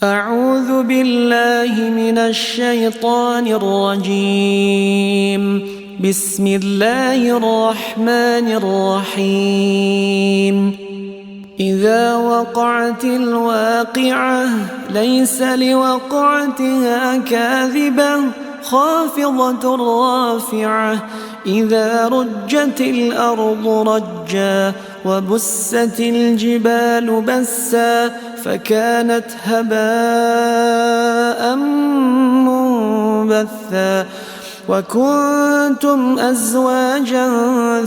أعوذ بالله من الشيطان الرجيم. بسم الله الرحمن الرحيم. إذا وقعت الواقعة ليس لوقعتها كاذبة خافضة رافعة. إذا رجت الأرض رجا وبست الجبال بسا فكانت هباء منبثا. وكنتم أزواجا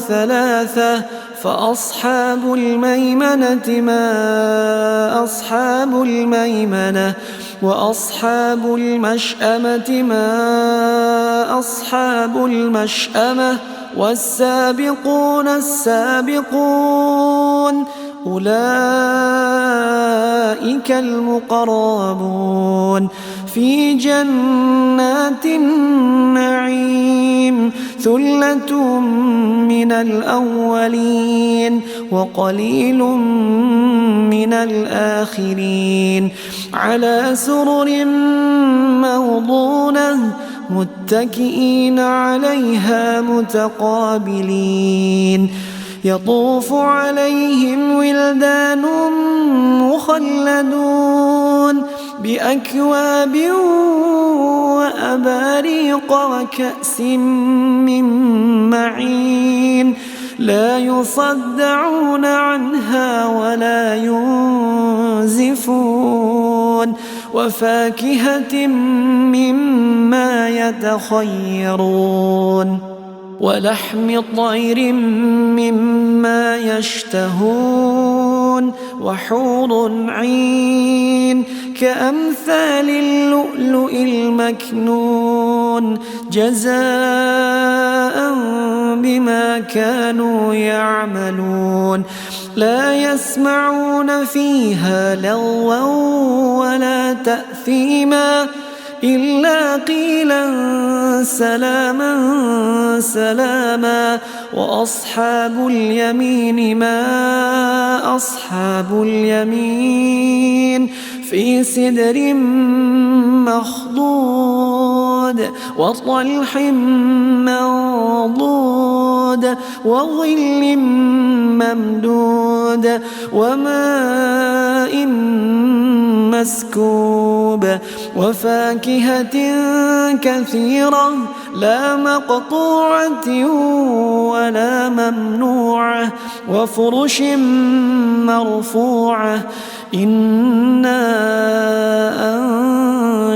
ثلاثة فأصحاب الميمنة ما أصحاب الميمنة وأصحاب المشأمة ما أصحاب المشأمة والسابقون السابقون أولئك المقربون في جنات النعيم. ثلة من الأولين وقليل من الآخرين. على سرر موضونة متكئين عليها متقابلين. يطوف عليهم ولدان مخلدون بأكواب وأباريق وكأس من معين. لا يصدعون عنها ولا ينزفون. وفاكهة مما يتخيرون ولحم طير مما يشتهون. وحور عين كأمثال اللؤلؤ المكنون جزاء بما كانوا يعملون. لا يسمعون فيها لغوا ولا تأثيما إلا قيلا سلاما سلاما. وأصحاب اليمين ما أصحاب اليمين في سدر مخضود وطلح منضود وظل ممدود وماء مسكوب. وفاكهة كثيرة لا مقطوعة ولا ممنوعة. وفرش مرفوعة. إنا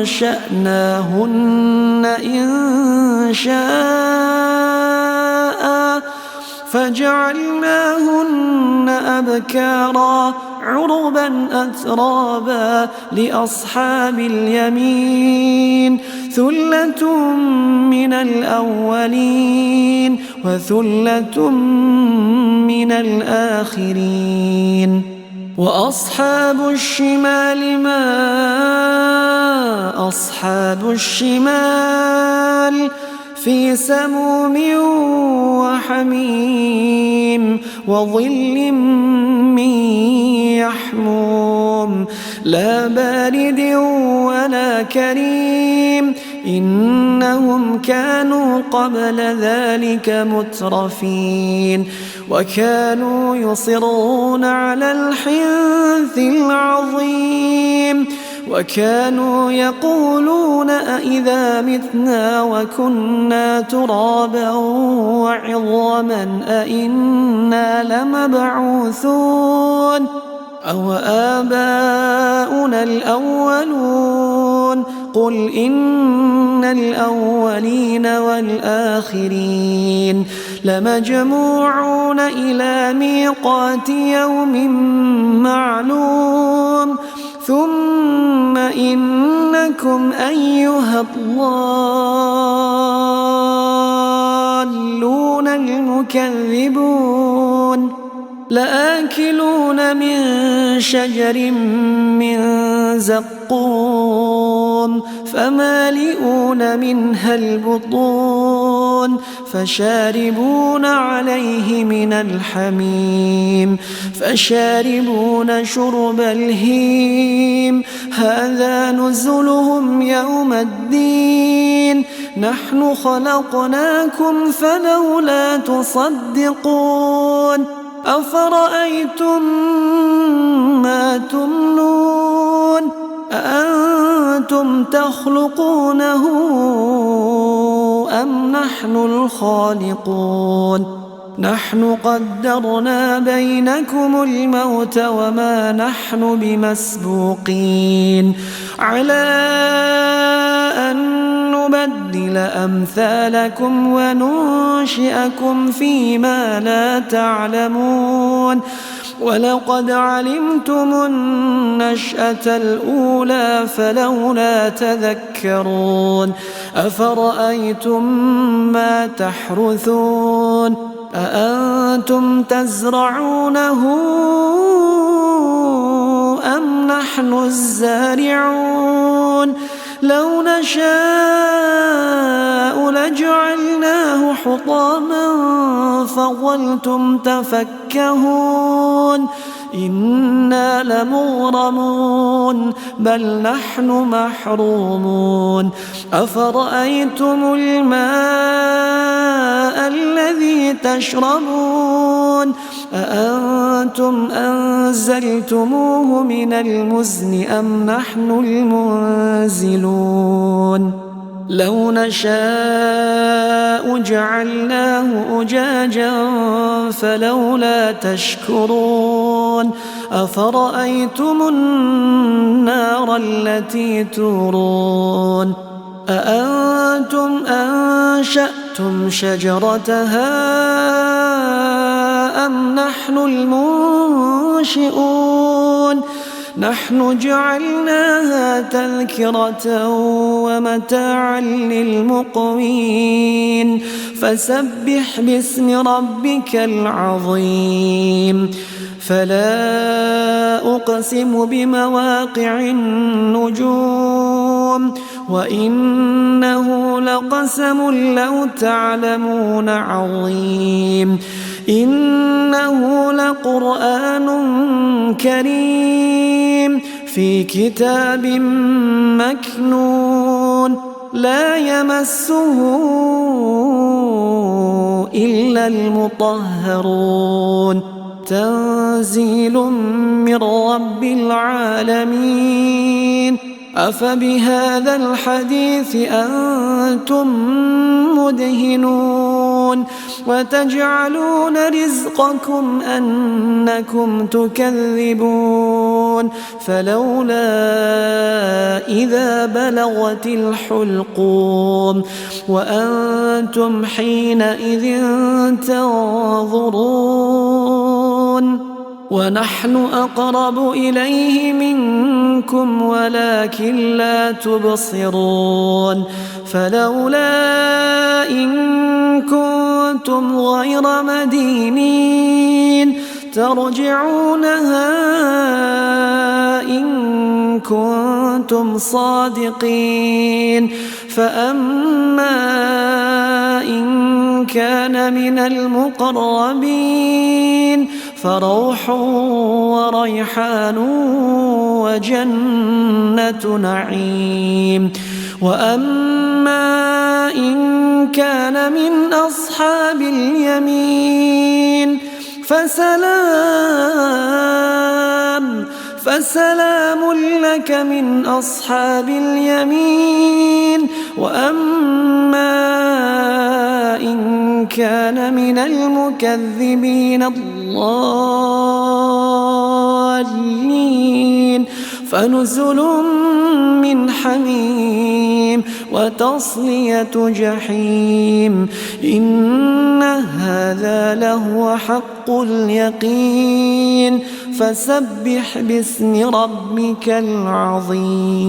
أنشأناهن إن شاء فجعلناهن أبكارا عربا أترابا لأصحاب اليمين. ثلة من الأولين وثلة من الآخرين. وأصحاب الشمال ما أصحاب الشمال في سموم وحميم وظل من يحموم لا بارد ولا كريم. إنهم كانوا قبل ذلك مترفين وكانوا يصرون على الحنث العظيم. وكانوا يقولون أإذا متنا وكنا ترابا وعظاما أإنا لمبعوثون أو آباؤنا الأولون. قل إن الأولين والآخرين لمجموعون إلى ميقات يوم معلوم. ثم إنكم أيها الضالون المكذبون لآكلون من شجر من زقوم فمالئون منها البطون فشاربون عليه من الحميم فشاربون شرب الهيم هذا نزلهم يوم الدين نحن خلقناكم فلولا تصدقون أفرأيتم ما تمنون أأنتم تخلقونه أم نحن الخالقون نحن قدرنا بينكم الموت وما نحن بمسبوقين على أن نبدل أمثالكم وننشئكم فيما لا تعلمون ولقد علمتم النشأة الأولى فلولا تذكرون أفرأيتم ما تحرثون أأنتم تزرعونه أم نحن الزارعون لو نشاء لجعلناه حطاما فظلتم تفكهون إنا لمغرمون بل نحن محرومون أفرأيتم الماء الذي تشربون أأنتم أنزلتموه من المزن أم نحن المنزلون لو نشاء جعلناه أجاجا فلولا تشكرون أفرأيتم النار التي تورون أأنتم أنشأتم شجرتها أم نحن المنشئون نحن جعلناها تذكرة ومتاعا للمقوين فسبح باسم ربك العظيم فلا أقسم بمواقع النجوم وإنه لقسم لو تعلمون عظيم إنه لقرآن كريم في كتاب مكنون لا يمسه إلا المطهرون تنزيل من رب العالمين أفبهذا الحديث أنتم مدهنون وتجعلون رزقكم أنكم تكذبون فلولا إذا بلغت الحلقوم وأنتم حينئذ تنظرون ونحن أقرب إليه منكم ولكن لا تبصرون فلولا إن كنتم غير مدينين ترجعونها إن كنتم صادقين فأما إن كان من المقربين فروح وريحان وجنة نعيم وأما إن كان من أصحاب اليمين فسلام لك من أصحاب اليمين وأما إن كان من المكذبين الضالين فنزل من حميم وتصلية جحيم إن هذا لهو حق اليقين فسبح باسم ربك العظيم.